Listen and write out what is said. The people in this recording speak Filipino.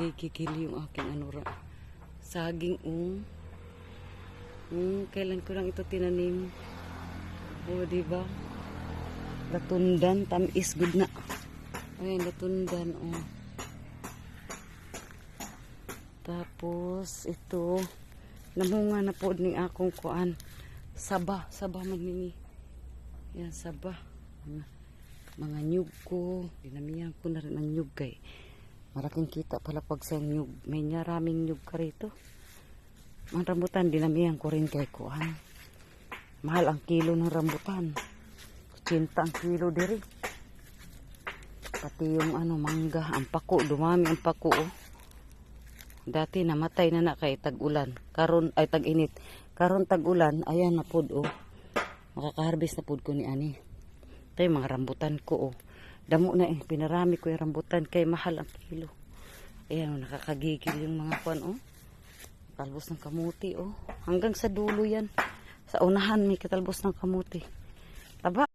Nakakagigigil yung aking anura. Saging kailan ko lang ito tinanim. O, diba? Latundan, tamis, good na. Ayan, latundan, Tapos, ito, namunga na po ni akong kuan. Saba man nini. Yan, saba. Mga nyug ko. Dinamihan ko na rin ang nyug kay. Malaking kita pala pag sa nyug. May maraming nyug ka rito. Ang rambutan, dinamihan ko rin kay kuan. Mahal ang kilo ng rambutan. 80 ang kilo diri. Pati yung mangga, ang pako, dumami ang pako. Dati namatay na kay tag-ulan. Karon ay tag-init. Karon tag-ulan, ayan na pud Makaka-harvest na pud ko ni ani. Tay mga rambutan ko Damo na pinarami ko yung rambutan kay mahal ang kilo. Ayan nakakagigil yung mga kuan Talbos ng kamuti Hanggang sa dulo yan. Sa unahan may katalbos ng kamuti. Taba.